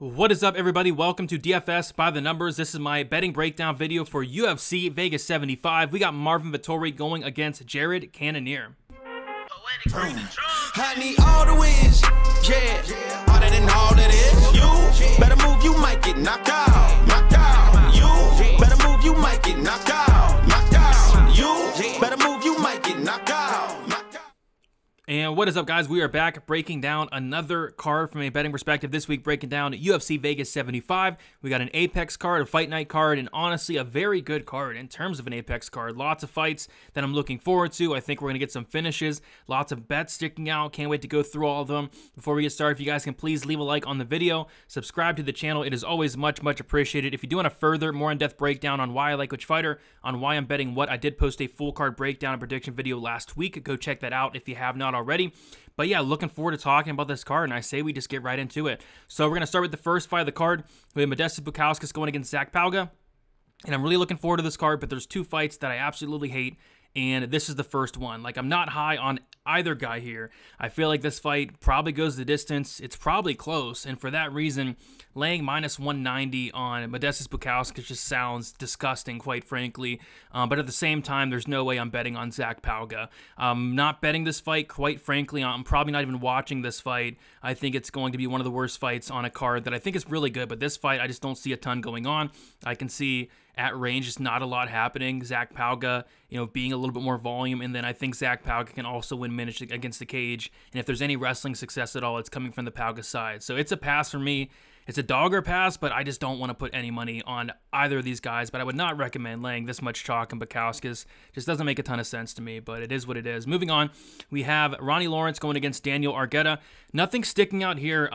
What is up, everybody? Welcome to DFS by the Numbers. This is my betting breakdown video for UFC Vegas 75. We got Marvin Vettori going against Jared Cannonier. I need all the wins, yeah. All that and all that is. You better move, you might get knocked out, knocked out. You better move, you might get knocked out, knocked out. You better move, you might get knocked out, knocked out. And what is up, guys? We are back breaking down another card from a betting perspective. This week, breaking down UFC Vegas 75. We got an Apex card, a Fight Night card, and honestly, a very good card in terms of an Apex card. Lots of fights that I'm looking forward to. I think we're going to get some finishes. Lots of bets sticking out. Can't wait to go through all of them. Before we get started, if you guys can please leave a like on the video, subscribe to the channel. It is always much appreciated. If you do want a further, more in-depth breakdown on why I like which fighter, on why I'm betting what, I did post a full card breakdown and prediction video last week. Go check that out if you have not already. But yeah, looking forward to talking about this card, and I say we just get right into it. So we're going to start with the first fight of the card. We have Bukowskis going against Zach Powell, and I'm really looking forward to this card, but there's two fights that I absolutely hate, and this is the first one. Like, I'm not high on either guy here. I feel like this fight probably goes the distance. It's probably close, and for that reason, laying minus 190 on Bukowskis just sounds disgusting, quite frankly. But at the same time, there's no way I'm betting on Zach Powell. I'm not betting this fight, quite frankly. I'm probably not even watching this fight. I think it's going to be one of the worst fights on a card that I think is really good, but this fight, I just don't see a ton going on. I can see at range, just not a lot happening. Zach Powell, being a little bit more volume, and then I think Zach Powell can also win minutes against the cage. And if there's any wrestling success at all, it's coming from the Powell side. So it's a pass for me. It's a dogger pass, but I just don't want to put any money on either of these guys. But I would not recommend laying this much chalk on Bukowskis. Just doesn't make a ton of sense to me, but it is what it is. Moving on, we have Ronnie Lawrence going against Daniel Argetta. Nothing sticking out here.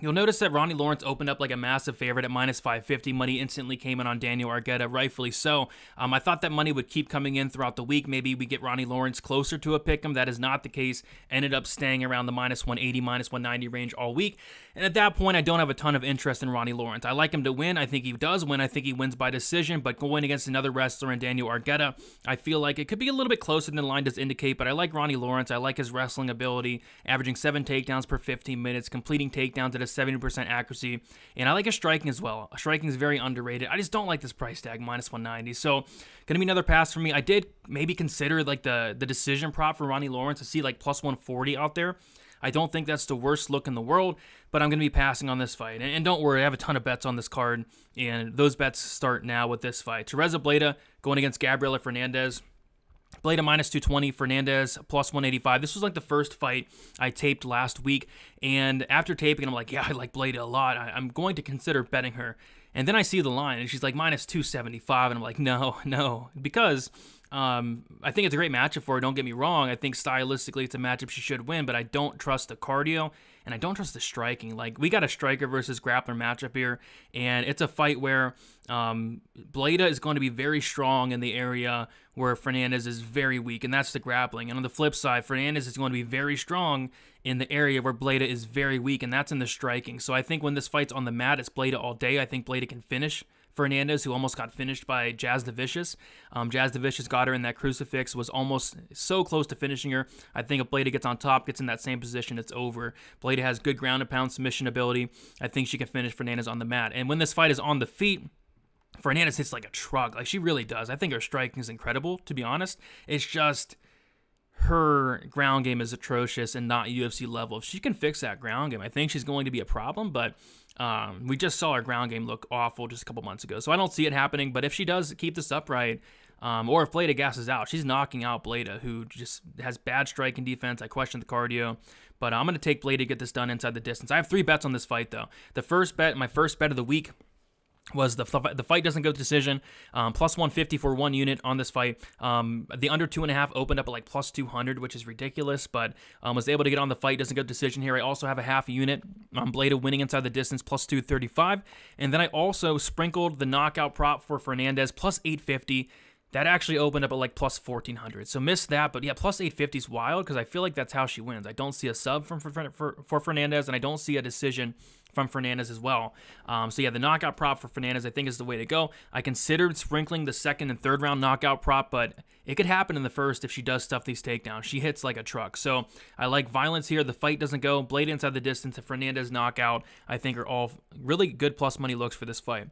You'll notice that Ronnie Lawrence opened up like a massive favorite at minus 550. Money instantly came in on Daniel Argetta, rightfully so. I thought that money would keep coming in throughout the week. Maybe we get Ronnie Lawrence closer to a pick'em. That is not the case. Ended up staying around the minus 180, minus 190 range all week. And at that point, I don't have a ton of interest in Ronnie Lawrence. I like him to win. I think he does win. I think he wins by decision. But going against another wrestler in Daniel Argetta, I feel like it could be a little bit closer than the line does indicate. But I like Ronnie Lawrence. I like his wrestling ability, averaging 7 takedowns per 15 minutes, completing takedowns at a 70% accuracy. And I like his striking as well. Striking is very underrated. I just don't like this price tag, minus 190. So, gonna be another pass for me. I did maybe consider like the decision prop for Ronnie Lawrence to see like plus 140 out there. I don't think that's the worst look in the world, but I'm going to be passing on this fight. And don't worry, I have a ton of bets on this card, and those bets start now with this fight. Teresa Bleda going against Gabriela Fernandez. Bleda minus 220, Fernandez plus 185. This was like the first fight I taped last week, and after taping, I'm like, yeah, I like Bleda a lot. I'm going to consider betting her. And then I see the line, and she's like minus 275, and I'm like, no, because I think it's a great matchup for her. Don't get me wrong. I think stylistically it's a matchup she should win, but I don't trust the cardio, and I don't trust the striking. Like, we got a striker versus grappler matchup here, and it's a fight where Bleda is going to be very strong in the area where Fernandez is very weak, and that's the grappling. And on the flip side, Fernandez is going to be very strong in the area where Bleda is very weak, and that's in the striking. So I think when this fight's on the mat, it's Bleda all day. I think Bleda can finish Fernandez, who almost got finished by Jazz the Vicious. Jazz the Vicious got her in that crucifix, was almost so close to finishing her. I think if Bleda gets on top, gets in that same position, it's over. Bleda has good ground and pound submission ability. I think she can finish Fernandez on the mat. And when this fight is on the feet, Fernandez hits like a truck. Like, she really does. I think her striking is incredible, to be honest. It's just her ground game is atrocious and not UFC level. If she can fix that ground game, I think she's going to be a problem, but we just saw her ground game look awful just a couple months ago. So I don't see it happening, but if she does keep this upright, or if Bleda gasses out, she's knocking out Bleda, who just has bad striking defense. I question the cardio, but I'm going to take Bleda to get this done inside the distance. I have 3 bets on this fight, though. The first bet, my first bet of the week, was the fight doesn't go to decision, plus 150 for 1 unit on this fight. The under 2.5 opened up at like plus 200, which is ridiculous, but was able to get on the fight, doesn't go to decision here. I also have a half a unit on Bleda winning inside the distance, plus 235, and then I also sprinkled the knockout prop for Fernandez, plus 850. That actually opened up at like plus 1,400. So missed that, but yeah, plus 850 is wild because I feel like that's how she wins. I don't see a sub for Fernandez, and I don't see a decision from Fernandez as well. So yeah, the knockout prop for Fernandez I think is the way to go. I considered sprinkling the second and third round knockout prop, but it could happen in the first if she does stuff these takedowns. She hits like a truck. So I like violence here. The fight doesn't go. Blade inside the distance, a Fernandez knockout, I think are all really good plus money looks for this fight.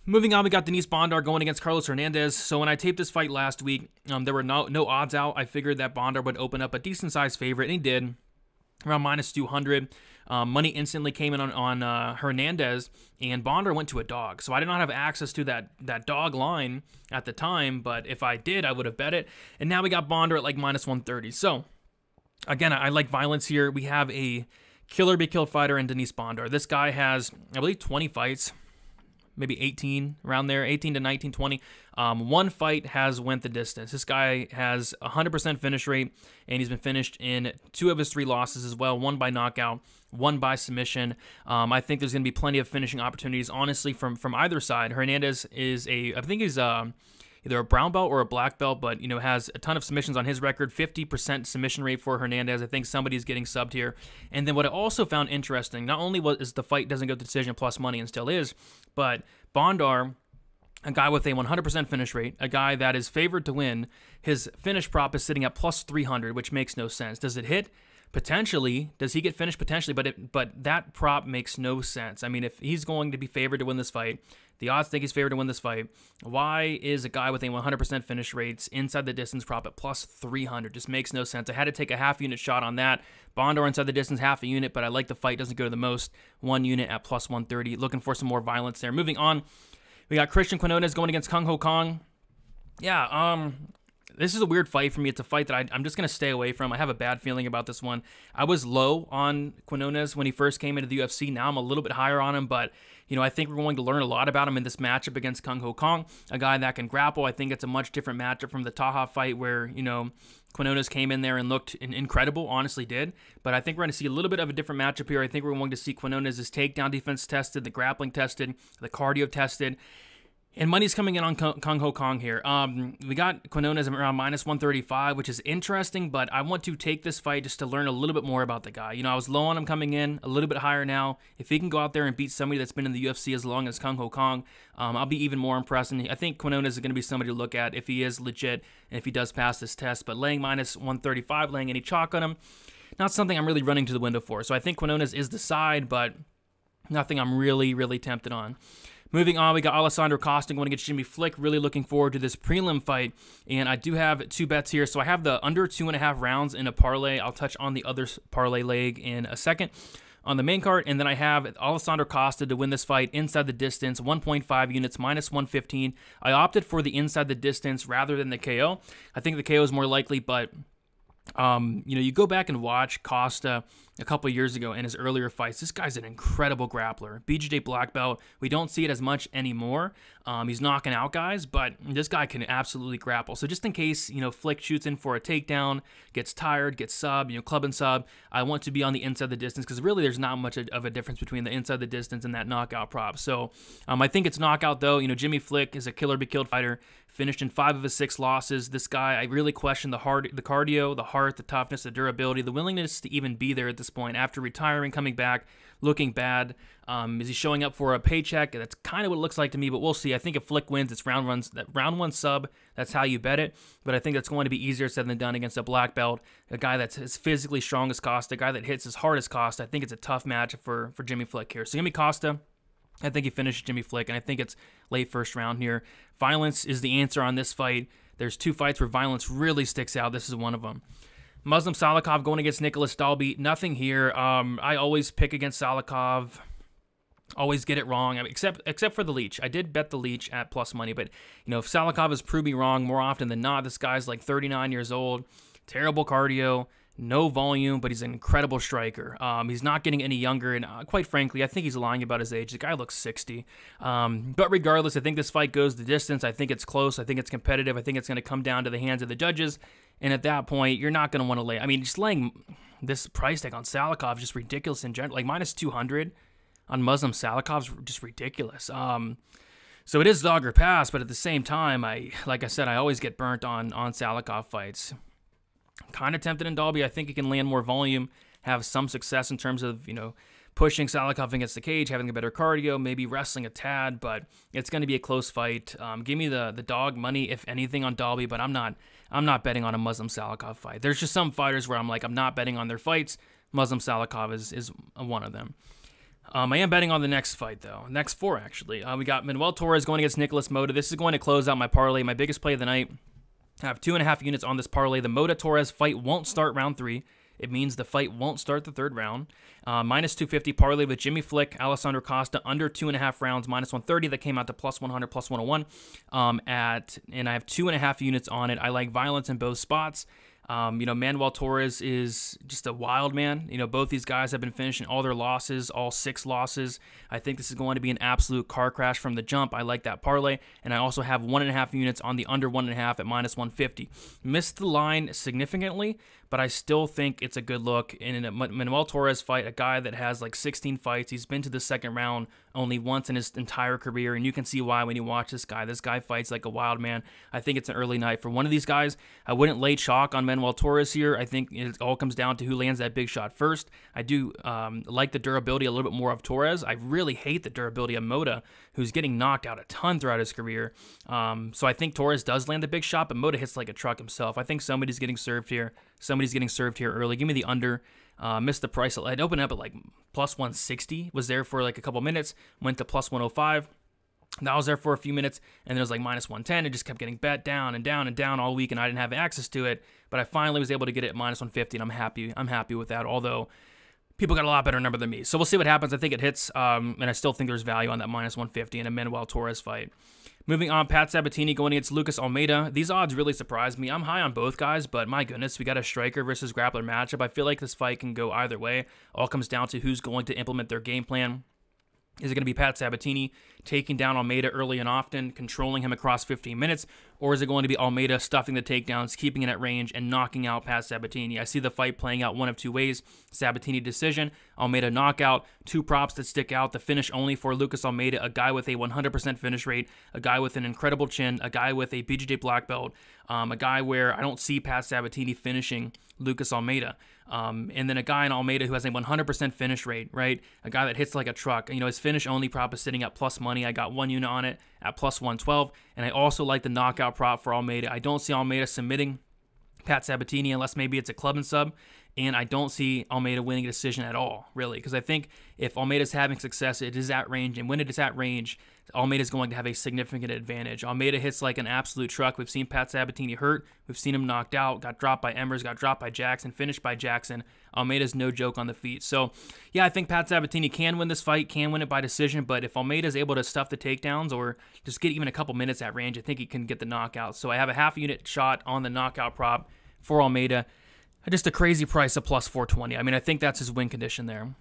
Moving on, we got Denise Bondar going against Carlos Hernandez. So when I taped this fight last week, there were no odds out. I figured that Bondar would open up a decent-sized favorite, and he did, around -200. Money instantly came in on Hernandez, and Bondar went to a dog. So I did not have access to that dog line at the time, but if I did, I would have bet it. And now we got Bondar at like -130. So again, I like violence here. We have a killer be killed fighter in Denise Bondar. This guy has, I believe, 20 fights. Maybe 18, around there, 18 to 19, 20. One fight has went the distance. This guy has 100% finish rate, and he's been finished in 2 of his 3 losses as well, 1 by knockout, 1 by submission. I think there's going to be plenty of finishing opportunities, honestly, from either side. Hernandez is I think he's either a brown belt or a black belt, but, you know, has a ton of submissions on his record, 50% submission rate for Hernandez. I think somebody's getting subbed here. And then what I also found interesting, not only is the fight doesn't go to decision plus money and still is, but Bondar, a guy with a 100% finish rate, a guy that is favored to win, his finish prop is sitting at +300, which makes no sense. Does it hit? Potentially. Does he get finished? Potentially, but that prop makes no sense. I mean, if he's going to be favored to win this fight, the odds think he's favored to win this fight. Why is a guy with a 100% finish rates inside the distance prop at +300? Just makes no sense. I had to take a half unit shot on that. Bondar inside the distance, half a unit, but I like the fight doesn't go to the most. 1 unit at +130. Looking for some more violence there. Moving on, we got Christian Quinones going against Kung Ho Kong. Yeah, this is a weird fight for me. It's a fight that I'm just going to stay away from. I have a bad feeling about this one. I was low on Quinones when he first came into the UFC. Now I'm a little bit higher on him, but, you know, I think we're going to learn a lot about him in this matchup against Kung Ho Kong, a guy that can grapple. I think it's a much different matchup from the Taha fight where, you know, Quinones came in there and looked incredible, honestly did. But I think we're going to see a little bit of a different matchup here. I think we're going to see Quinones' takedown defense tested, the grappling tested, the cardio tested. And money's coming in on Kung Ho Kong here. We got Quinones around -135, which is interesting, but I want to take this fight just to learn a little bit more about the guy. You know, I was low on him coming in, a little bit higher now. If he can go out there and beat somebody that's been in the UFC as long as Kung Ho Kong, I'll be even more impressed. And I think Quinones is going to be somebody to look at if he is legit and if he does pass this test. But laying -135, laying any chalk on him, not something I'm really running to the window for. So I think Quinones is the side, but nothing I'm really, really tempted on. Moving on, we got Alessandro Costa going against Jimmy Flick. Really looking forward to this prelim fight. And I do have 2 bets here. So I have the under 2.5 rounds in a parlay. I'll touch on the other parlay leg in a second on the main card. And then I have Alessandro Costa to win this fight inside the distance, 1.5 units, -115. I opted for the inside the distance rather than the KO. I think the KO is more likely, but you know, you go back and watch Costa a couple years ago in his earlier fights. This guy's an incredible grappler. BJJ black belt. We don't see it as much anymore. He's knocking out guys, but this guy can absolutely grapple. So just in case, you know, Flick shoots in for a takedown, gets tired, gets sub, you know, club and sub, I want to be on the inside the distance because really there's not much of a difference between the inside the distance and that knockout prop. So I think it's knockout though. You know, Jimmy Flick is a killer be killed fighter. Finished in 5 of his 6 losses. This guy, I really question the cardio, the heart, the toughness, the durability, the willingness to even be there at this point. After retiring, coming back, looking bad. Is he showing up for a paycheck? That's kind of what it looks like to me, but we'll see. I think if Flick wins, it's round 1 sub. That's how you bet it. But I think that's going to be easier said than done against a black belt, a guy that's as physically strong as Costa, a guy that hits as hard as Costa. I think it's a tough match for Jimmy Flick here. So give me Costa. I think he finished Jimmy Flick, and I think it's late first round here. Violence is the answer on this fight. There's 2 fights where violence really sticks out. This is one of them. Muslim Salikov going against Nicholas Dalby. Nothing here. I always pick against Salikov. Always get it wrong, except for the Leech. I did bet the Leech at plus money, but you know, if Salikov has proved me wrong more often than not, this guy's like 39 years old, terrible cardio, no volume, but he's an incredible striker. He's not getting any younger, and quite frankly, I think he's lying about his age. The guy looks 60. But regardless, I think this fight goes the distance. I think it's close. I think it's competitive. I think it's going to come down to the hands of the judges, and at that point, you're not going to want to lay. I mean, just laying this price tag on Salikov is just ridiculous in general. Like -200 on Muslim Salikov's just ridiculous. So it is dog or pass, but at the same time, like I said, I always get burnt on Salikov fights. Kind of tempted in Dalby. I think he can land more volume, have some success in terms of, you know, pushing Salikov against the cage, having a better cardio, maybe wrestling a tad, but it's going to be a close fight. Give me the dog money, if anything, on Dalby, but I'm not betting on a Muslim Salikov fight. There's just some fighters where I'm like, I'm not betting on their fights. Muslim Salikov is one of them. I am betting on the next fight, though. Next 4, actually. We got Manuel Torres going against Nicholas Moda. This is going to close out my parlay, my biggest play of the night. I have 2.5 units on this parlay. The Moda-Torres fight won't start round 3. It means the fight won't start the 3rd round. Minus 250 parlay with Jimmy Flick, Alessandro Costa, under 2.5 rounds, minus 130. That came out to plus 100, plus 101. And I have 2.5 units on it. I like violence in both spots. Manuel Torres is just a wild man. Both these guys have been finishing all their losses, all 6 losses. I think this is going to be an absolute car crash from the jump. I like that parlay. And I also have 1.5 units on the under 1.5 at minus 150. Missed the line significantly, but I still think it's a good look. In a Manuel Torres fight, a guy that has like 16 fights, he's been to the 2nd round only once in his entire career, and you can see why when you watch this guy. This guy fights like a wild man. I think it's an early night for one of these guys. I wouldn't lay chalk on Manuel Torres here. I think it all comes down to who lands that big shot first. I do like the durability a little bit more of Torres. I really hate the durability of Moda, who's getting knocked out a ton throughout his career. So I think Torres does land the big shot, but Moda hits like a truck himself. I think somebody's getting served here. Somebody's getting served here early. Give me the under. Missed the price. I'd opened up at like plus 160. Was there for like a couple minutes. Went to plus 105. That was there for a few minutes, and then it was like minus 110. It just kept getting bet down and down and down all week, and I didn't have access to it. But I finally was able to get it at minus 150, and I'm happy. I'm happy with that. Although people got a lot better number than me, so we'll see what happens. I think it hits, and I still think there's value on that minus 150 in a Manuel Torres fight. Moving on, Pat Sabatini going against Lucas Almeida. These odds really surprised me. I'm high on both guys, but my goodness, we got a striker versus grappler matchup. I feel like this fight can go either way. All comes down to who's going to implement their game plan. Is it going to be Pat Sabatini taking down Almeida early and often, controlling him across 15 minutes, or is it going to be Almeida stuffing the takedowns, keeping it at range, and knocking out Pat Sabatini? I see the fight playing out one of 2 ways. Sabatini decision, Almeida knockout. 2 props that stick out. The finish only for Lucas Almeida, a guy with a 100% finish rate, a guy with an incredible chin, a guy with a BJJ black belt, a guy where I don't see Pat Sabatini finishing Lucas Almeida. And then a guy in Almeida who has a 100% finish rate, right? A guy that hits like a truck. His finish only prop is sitting at plus money. I got 1 unit on it at plus 112. And I also like the knockout prop for Almeida. I don't see Almeida submitting Pat Sabatini unless maybe it's a club and sub. And I don't see Almeida winning a decision at all, really. Because I think if Almeida's having success, it is at range. And when it is at range, Almeida's going to have a significant advantage. Almeida hits like an absolute truck. We've seen Pat Sabatini hurt. We've seen him knocked out, got dropped by Emmers, got dropped by Jackson, finished by Jackson. Almeida's no joke on the feet. So, yeah, I think Pat Sabatini can win this fight, can win it by decision. But if Almeida's able to stuff the takedowns or just get even a couple minutes at range, I think he can get the knockout. So I have a half unit shot on the knockout prop for Almeida. Just a crazy price of plus 420. I mean, I think that's his win condition there.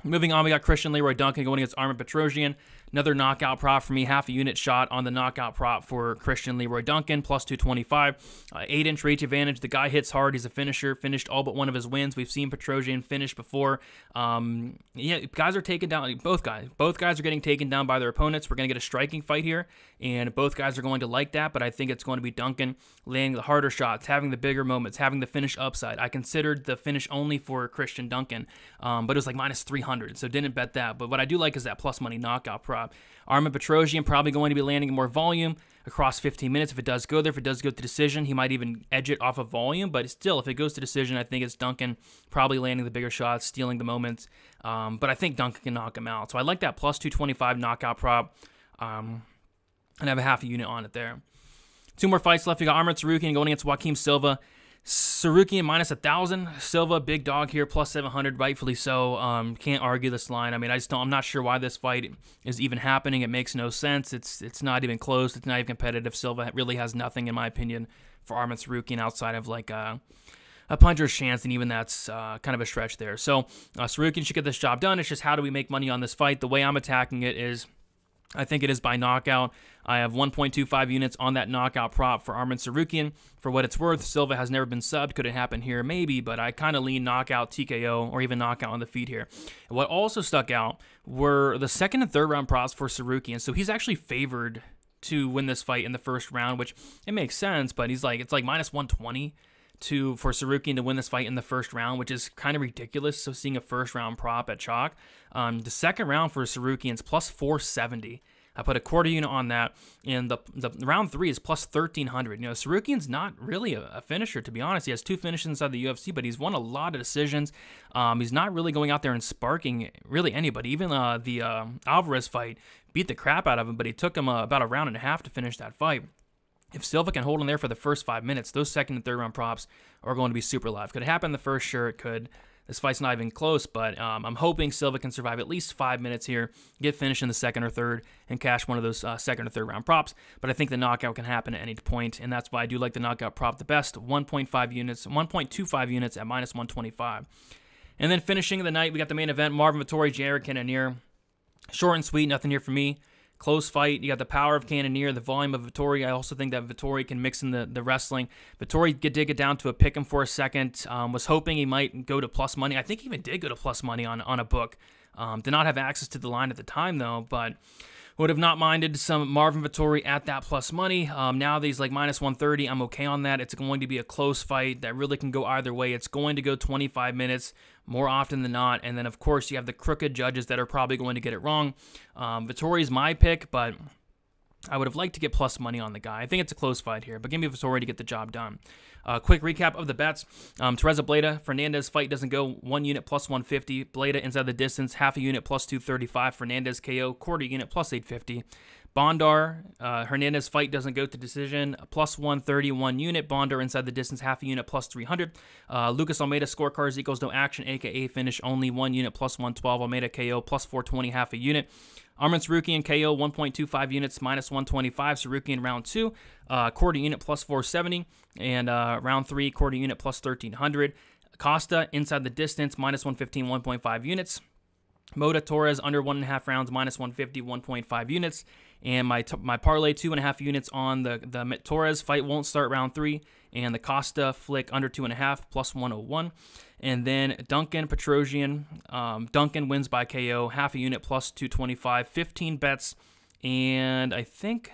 Moving on, we got Christian Leroy Duncan going against Armin Petrosian. Another knockout prop for me, half a unit shot on the knockout prop for Christian Leroy Duncan, plus 225. 8-inch reach advantage. The guy hits hard. He's a finisher. Finished all but one of his wins. We've seen Petrosian finish before. Guys are taken down. Both guys are getting taken down by their opponents. We're going to get a striking fight here, and both guys are going to like that, but I think it's going to be Duncan landing the harder shots, having the bigger moments, having the finish upside. I considered the finish only for Christian Duncan, but it was like minus 300, so didn't bet that. But what I do like is that plus money knockout prop. Armin Petrosian probably going to be landing more volume across 15 minutes. If it does go there, if it does go to decision, he might even edge it off of volume. But still, if it goes to decision, I think it's Duncan probably landing the bigger shots, stealing the moments. But I think Duncan can knock him out. So I like that plus 225 knockout prop. And I have a half a unit on it there. 2 more fights left. We got Arman Tsarukyan going against Joaquim Silva. Tsarukyan minus 1,000. Silva, big dog here, plus 700, rightfully so. Can't argue this line. I mean, I'm not sure why this fight is even happening. It makes no sense. It's not even close. It's not even competitive. Silva really has nothing, in my opinion, for Arman Tsarukyan outside of like a puncher's chance, and even that's kind of a stretch there. So Tsarukyan should get this job done. It's just how do we make money on this fight? The way I'm attacking it is I think it is by knockout. I have 1.25 units on that knockout prop for Arman Tsarukyan. For what it's worth, Silva has never been subbed. Could it happen here? Maybe, but I kind of lean knockout, TKO, or even knockout on the feet here. And what also stuck out were the 2nd and 3rd round props for Tsarukyan. So he's actually favored to win this fight in the 1st round, which it makes sense, but it's like minus 120 for Sarukian to win this fight in the first round, which is kind of ridiculous. So seeing a first round prop at chalk. The second round for Sarukian's plus 470. I put a quarter unit on that, and the round 3 is plus 1,300. Sarukian's not really a finisher, to be honest. He has 2 finishes inside the UFC, but he's won a lot of decisions. He's not really going out there and sparking really anybody. Even the Alvarez fight beat the crap out of him, but he took him about a round and a half to finish that fight. If Silva can hold him there for the first 5 minutes, those second and third round props are going to be super live. Could it happen in the first? Sure, it could. This fight's not even close, but I'm hoping Silva can survive at least 5 minutes here, get finished in the second or third, and cash one of those second or third round props. But I think the knockout can happen at any point, and that's why I do like the knockout prop the best, 1.5 units, 1.25 units at minus 125. And then finishing the night, we got the main event, Marvin Vettori, Jared Cannonier. Short and sweet, nothing here for me. Close fight. You got the power of Cannonier, the volume of Vettori. I also think that Vettori can mix in the wrestling. Vettori did get down to a pick him for a second. Was hoping he might go to plus money. I think he even did go to plus money on a book. Did not have access to the line at the time, though, but would have not minded some Marvin Vettori at that plus money. Now that he's like minus 130, I'm okay on that. It's going to be a close fight that really can go either way. It's going to go 25 minutes more often than not. And then, of course, you have the crooked judges that are probably going to get it wrong. Vettori's my pick, but I would have liked to get plus money on the guy. I think it's a close fight here, but give me Vettori to get the job done. Quick recap of the bets. Torres Bleda, Fernandez fight doesn't go 1 unit plus 150. Bleda inside the distance, half a unit plus 235. Fernandez KO, quarter unit plus 850. Bondar, Hernandez fight doesn't go to decision, plus 131 unit. Bondar inside the distance, half a unit plus 300. Lucas Almeida scorecards equals no action, aka finish only 1 unit plus 112. Almeida KO plus 420, half a unit. Armin Sarukian KO 1.25 units minus 125. Sarukian round 2, quarter unit plus 470. And round 3, quarter unit plus 1,300. Costa inside the distance minus 115, 1.5 units. Moda Torres under 1.5 rounds minus 150, 1.5 units. And my parlay 2.5 units on the Torres fight won't start round 3. And the Costa flick under 2.5 plus 101. And then Duncan Petrosian. Duncan wins by KO, half a unit plus 225. 15 bets, and I think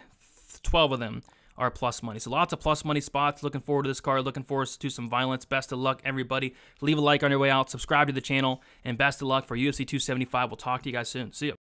12 of them are plus money. So lots of plus money spots. Looking forward to this card. Looking forward to some violence. Best of luck, everybody. Leave a like on your way out. Subscribe to the channel. And best of luck for UFC 275. We'll talk to you guys soon. See ya.